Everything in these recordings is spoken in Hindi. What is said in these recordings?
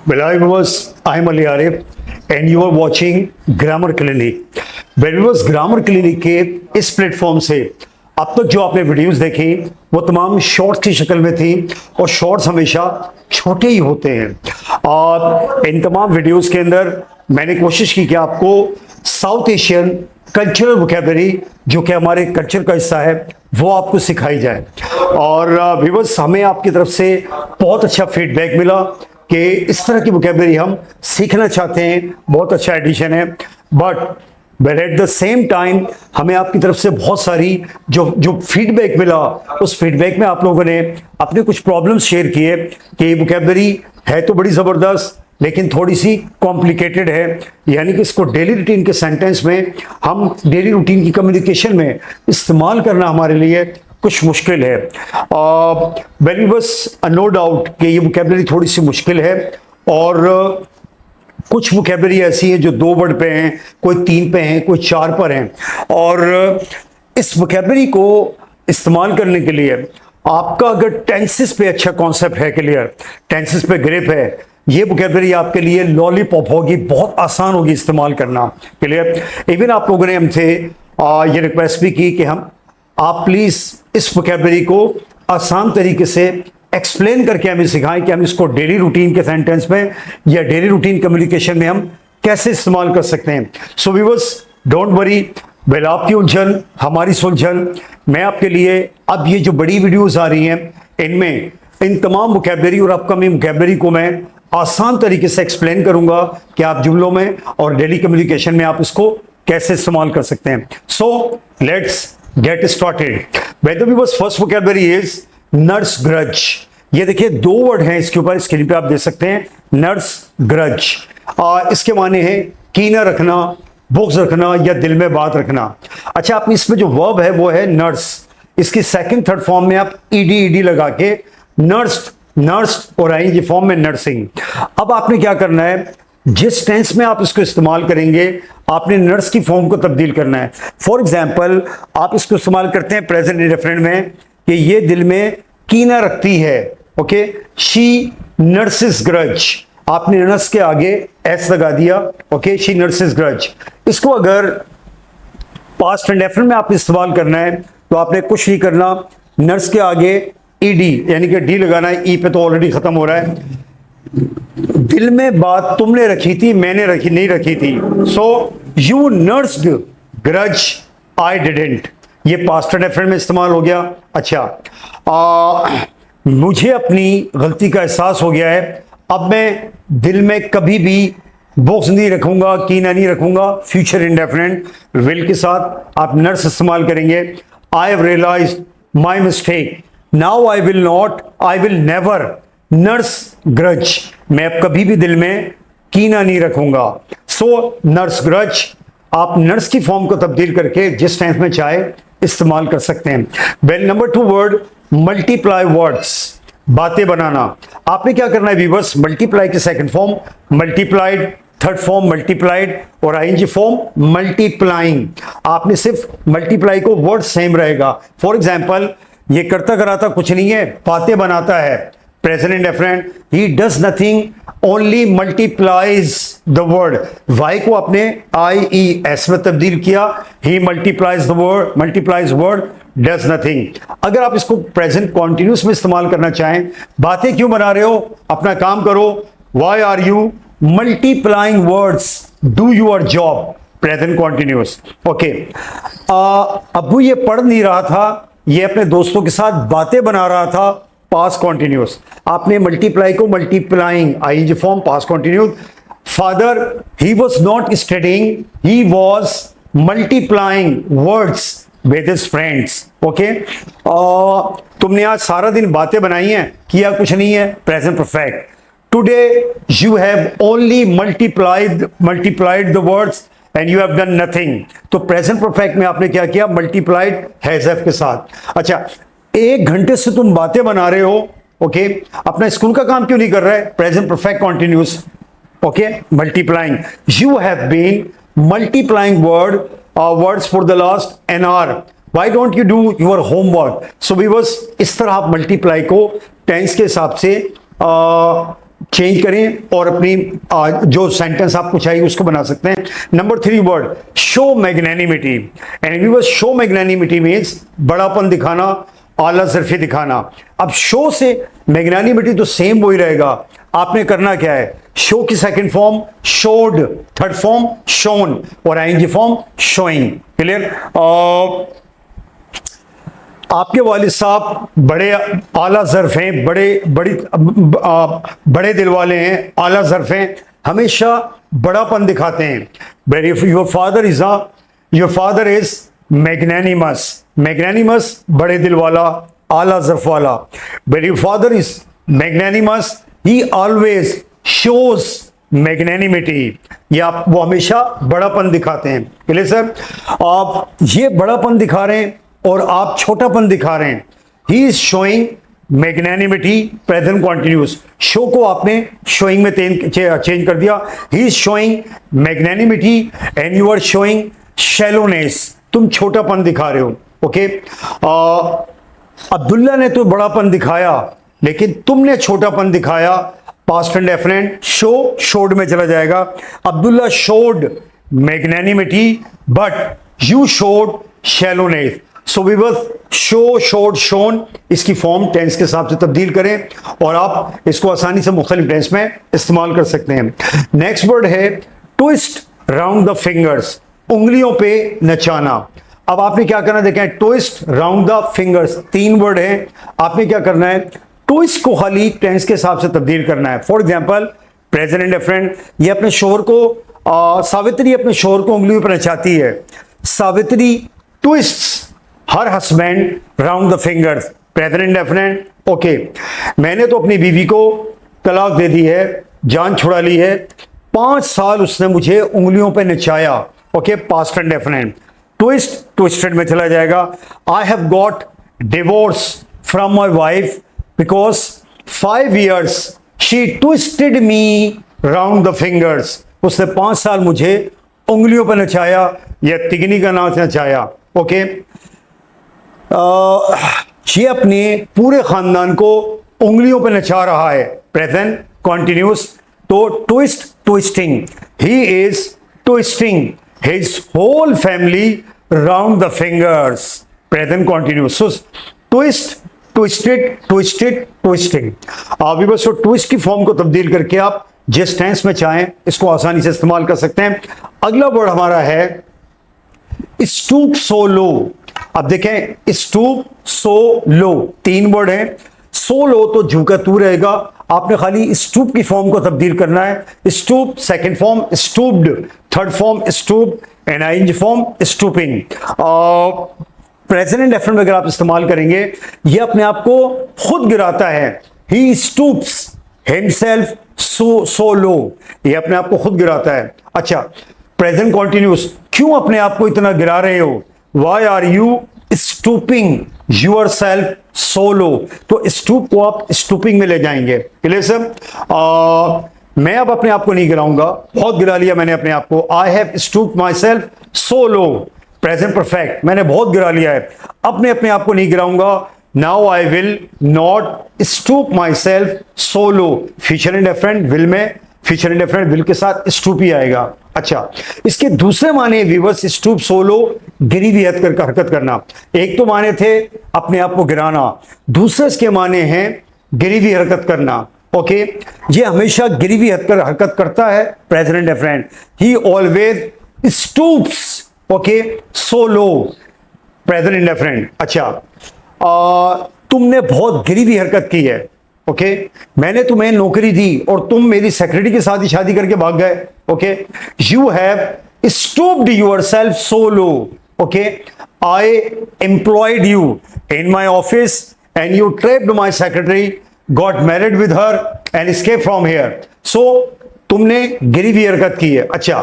Well, I'm Ali Arif and you are watching Grammar Clinic. Viewers, Grammar Clinic के इस प्लेटफॉर्म से अब तक जो आपने वीडियोस देखी वो तमाम शॉर्ट्स की शक्ल में थी और शॉर्ट्स हमेशा छोटे ही होते हैं। और इन तमाम वीडियोस के अंदर मैंने कोशिश की कि आपको साउथ एशियन कल्चरल वोकैबुलरी जो कि हमारे कल्चर का हिस्सा है वो आपको सिखाई जाए। और व्यूअर्स, हमें आपकी तरफ से बहुत अच्छा फीडबैक मिला कि इस तरह की वोकैबुलरी हम सीखना चाहते हैं, बहुत अच्छा एडिशन है। But at the same time हमें आपकी तरफ से बहुत सारी जो फीडबैक मिला, उस फीडबैक में आप लोगों ने अपने कुछ प्रॉब्लम्स शेयर किए कि वोकैबुलरी है तो बड़ी ज़बरदस्त लेकिन थोड़ी सी कॉम्प्लिकेटेड है, यानी कि इसको डेली रूटीन के सेंटेंस में, हम डेली रूटीन की कम्युनिकेशन में इस्तेमाल करना हमारे लिए कुछ मुश्किल है। वेरी बस नो डाउट कि ये वोकैबुलरी थोड़ी सी मुश्किल है और कुछ वोकैबुलरी ऐसी है जो 2 वर्ड पे हैं, कोई 3 पे हैं, कोई 4 पर हैं। और इस वोकैबुलरी को इस्तेमाल करने के लिए आपका अगर टेंसेस पे अच्छा कॉन्सेप्ट है, क्लियर टेंसेस पे ग्रिप है, ये वोकैबुलरी आपके लिए लॉलीपॉप होगी, बहुत आसान होगी इस्तेमाल करना, क्लियर। इवन आप लोगों ने हमसे ये रिक्वेस्ट भी की कि आप प्लीज़ इस वोकैबुलरी को आसान तरीके से एक्सप्लेन करके हमें सिखाएं कि हम इसको डेली रूटीन के सेंटेंस में या डेली रूटीन कम्युनिकेशन में हम कैसे इस्तेमाल कर सकते हैं। So viewers, don't worry, well आपकी उलझन हमारी सुलझन। मैं आपके लिए अब ये जो बड़ी वीडियोस आ रही हैं इनमें इन तमाम वोकैबुलरी और अपकमिंग वोकैबुलरी को मैं आसान तरीके से एक्सप्लेन करूंगा कि आप जुमलों में और डेली कम्युनिकेशन में आप इसको कैसे इस्तेमाल कर सकते हैं। So let's get started. First vocabulary is nurse grudge. ये देखिए 2 वर्ड हैं इसके ऊपर, स्क्रीन पे आप देख सकते हैं, नर्स ग्रज। इसके माने हैं कीना रखना, बुक्स रखना या दिल में बात रखना। अच्छा, आप इसमें जो वर्ब है वो है नर्स, इसकी सेकंड थर्ड फॉर्म में आप ईडी लगा के नर्स और आईएनजी फॉर्म में नर्सिंग। अब आपने क्या करना है, जिस टेंस में आप इसको इस्तेमाल करेंगे आपने नर्स की फॉर्म को तब्दील करना है। फॉर एग्जाम्पल, आप इसको इस्तेमाल करते हैं प्रेजेंट इंडेफिनिट में कि ये दिल में कीना रखती है, ओके, शी नर्सेस ग्रज। आपने नर्स के आगे एस लगा दिया, ओके, शी नर्सेस ग्रज। इसको अगर पास्ट इंडेफिनिट में आप इस्तेमाल करना है तो आपने कुछ नहीं करना, नर्स के आगे ईडी यानी कि डी लगाना है, ई पे तो ऑलरेडी खत्म हो रहा है। दिल में बात तुमने रखी थी, मैंने नहीं रखी थी। So you nursed grudge, I didn't. ये पास्ट इंडेफिनिट में इस्तेमाल हो गया। अच्छा, मुझे अपनी गलती का एहसास हो गया है, अब मैं दिल में कभी भी बुक्स नहीं रखूंगा, कीना नहीं रखूंगा। फ्यूचर इंडेफिनिट विल के साथ आप नर्स इस्तेमाल करेंगे। I have realised my mistake, now I will never nurse grudge. मैं अब कभी भी दिल में कीना नहीं रखूंगा। सो नर्स ग्रज, आप नर्स की फॉर्म को तब्दील करके जिस टेंस में चाहे इस्तेमाल कर सकते हैं। Well, number 2 word multiply words, बातें बनाना। आपने क्या करना है व्यूअर्स, मल्टीप्लाई की second form multiplied, third form multiplied और आईएनजी फॉर्म मल्टीप्लाइंग। आपने सिर्फ मल्टीप्लाई को वर्ड सेम रहेगा। फॉर एग्जाम्पल, ये करता कराता कुछ नहीं है, बातें बनाता है। Present indefinite, he does nothing, only multiplies the word. Y को आपने IES में तब्दील किया, he multiplies word, does nothing. अगर आप इसको प्रेजेंट कॉन्टिन्यूस में इस्तेमाल करना चाहें, बातें क्यों बना रहे हो, अपना काम करो। Why are you multiplying words, do your job, present continuous, okay. अबू ये पढ़ नहीं रहा था, ये अपने दोस्तों के साथ बातें बना रहा था, पास्ट कॉन्टिन्यूस। आपने मल्टीप्लाई को multiplying, ING form, past continuous. Father, he was not studying, he was multiplying words with his friends, okay. तुमने आज सारा दिन बातें बनाई हैं, किया कुछ नहीं है, present perfect. Today you have only multiplied the words and you have done nothing. तो प्रेजेंट परफेक्ट में आपने क्या किया, मल्टीप्लाइड हैज हैव के साथ। अच्छा, 1 घंटे से तुम बातें बना रहे हो, ओके, अपना स्कूल का काम क्यों नहीं कर रहे, present perfect continuous, okay, multiplying. You have been multiplying words for the last an hour, why don't you do your homework. So viewers, इस तरह आप मल्टीप्लाई को टेंस के हिसाब से चेंज करें और अपनी जो सेंटेंस आपको चाहिए उसको बना सकते हैं। Number 3 word, show magnanimity. And viewers, show magnanimity means बड़ापन दिखाना, आला ज़र्फ़ी दिखाना। अब शो से मैग्नेनिमिटी तो सेम वही रहेगा। आपने करना क्या है, शो की second form showed, third form shown और आईएनजी फॉर्म शोइंग। क्लियर? आपके वालिद साहब बड़े आला ज़र्फ़ हैं, बड़े दिल वाले हैं, आला ज़र्फ़ हैं, हमेशा बड़ापन दिखाते हैं। Your father is magnanimous, magnanimous बड़े दिल वाला, आला ज़र्फ़ वाला। But your father is magnanimous, he always shows magnanimity, या वो हमेशा बड़ापन दिखाते हैं। Clear sir? आप ये बड़ापन दिखा रहे हैं और आप छोटापन दिखा रहे हैं। He is showing magnanimity, present continuous. Show को आपने शोइंग में चेंज कर दिया। He is showing magnanimity and you are showing shallowness, तुम छोटापन दिखा रहे हो। ओके, अब्दुल्ला ने तो बड़ापन दिखाया लेकिन तुमने छोटापन दिखाया। Past and definite, show showed में चला जाएगा। Abdullah showed magnanimity but you showed shallowness. So viewers, show, showed, shown, इसकी फॉर्म टेंस के हिसाब से तब्दील करें और आप इसको आसानी से मुख्तलिफ टेंस में इस्तेमाल कर सकते हैं। नेक्स्ट वर्ड है ट्विस्ट राउंड द फिंगर्स, उंगलियों पे नचाना। अब आपने क्या करना, देखें, twist round the fingers, 3 word है। आपने क्या करना है, ट्विस्ट को खाली टेंस के हिसाब से तब्दील करना है। फॉर एग्जाम्पल, प्रेजेंट इंडेफिनिट, ये अपने शोहर को सावित्री अपने शोहर को उंगलियों पर नचाती है। Savitri twists her husband round the fingers, present indefinite. Okay, मैंने तो अपनी बीवी को तलाक दे दी है, जान छुड़ा ली है, 5 साल उसने मुझे उंगलियों पे नचाया। Okay, past indefinite. Twist twisted में चला जाएगा। I have got divorce from my wife because 5 years she twisted me round the fingers. उसने 5 साल मुझे उंगलियों पर नचाया या तिगनी का नाच नचाया। ओके, ये अपने पूरे खानदान को उंगलियों पर नचा रहा है, प्रेजेंट कॉन्टिन्यूस। तो twist twisting, he is twisting his whole family round the fingers, present continuous. So twist, twisted, twisted, twisting. अभी बस तो ट्विस्ट की फॉर्म को तब्दील करके आप जिस टेंस में चाहें इसको आसानी से इस्तेमाल कर सकते हैं। अगला वर्ड हमारा है स्टूप सो लो। अब देखें, स्टूप सो लो, 3 वर्ड है। सो लो तो झुका तू रहेगा, आपने खाली स्टूप की फॉर्म को तब्दील करना है। Stoop second form stooped, third form stoop and I N G form stooping. Present indefinite अगर आप इस्तेमाल करेंगे, ये अपने आप को खुद गिराता है। ही स्टूप्स हिमसेल्फ सो लो, ये अपने आप को खुद गिराता है। अच्छा, प्रेजेंट कॉन्टिन्यूस, क्यों अपने आप को इतना गिरा रहे हो? Why are you stooping yourself so low? तो स्टूप को आप स्टूपिंग में ले जाएंगे। Clear sir? मैं अब अपने आप को नहीं गिराऊंगा, बहुत गिरा लिया मैंने अपने आप को। I have stooped myself so low, present perfect, मैंने बहुत गिरा लिया है, अपने आप को नहीं गिराऊंगा। Now I will not stoop myself so low, future indefinite will में, फ्यूचर इंडेफिनिट विल के साथ स्टूप ही आएगा। अच्छा, इसके दूसरे माने व्यूअर्स, स्टूप सोलो, गिरी हुई हरकत करना। एक तो माने थे अपने आप को गिराना, दूसरे इसके माने हैं गिरी हुई हरकत करना। ओके, ये हमेशा गिरी हुई हरकत करता है, प्रेजेंट इंडेफिनिट। ही ऑलवेज स्टूप्स, ओके, सो लो, प्रेजेंट इंडेफिनिट। अच्छा, तुमने बहुत गिरी हुई हरकत की है। ओके, मैंने तुम्हें नौकरी दी और तुम मेरी सेक्रेटरी के साथ ही शादी करके भाग गए। Okay, you have stooped yourself so low. Okay, I employed you in my office and you trapped my secretary, got married with her and escape from here. So तुमने गिरी हुई हरकत की है। अच्छा,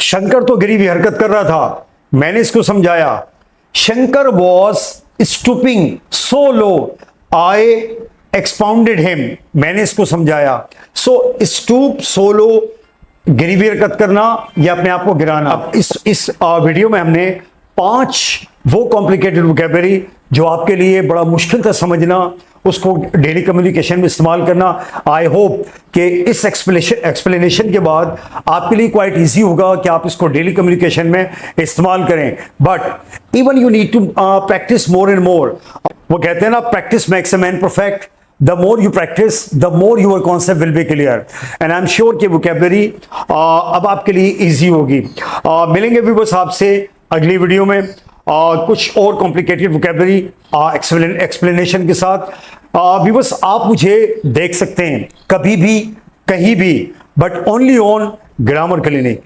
शंकर तो गिरी हुई हरकत कर रहा था, मैंने इसको समझाया। Shankar was stooping so low, I expounded him, मैंने इसको समझाया। सो स्टूप, सोलो, गिरी हुई हरकत करना या अपने आप को गिराना। अब इस वीडियो में हमने 5 वो कॉम्प्लिकेटेड वोकैबुलरी जो आपके लिए बड़ा मुश्किल था समझना, उसको डेली कम्युनिकेशन में इस्तेमाल करना। आई होप कि इस एक्सप्लेनेशन के बाद आपके लिए क्वाइट इजी होगा कि आप इसको डेली कम्युनिकेशन में इस्तेमाल करें। But even you need to practice more and more. वो कहते हैं ना, practice makes a man perfect. The more you practice, the more your concept will be clear. And I'm sure कि vocabulary अब आपके लिए easy होगी। मिलेंगे व्यूअर्स आपसे अगली वीडियो में कुछ और कॉम्प्लिकेटेड vocabulary एक्सप्लेनेशन के साथ। व्यूअर्स आप मुझे देख सकते हैं कभी भी कहीं भी, but only on grammar clinic.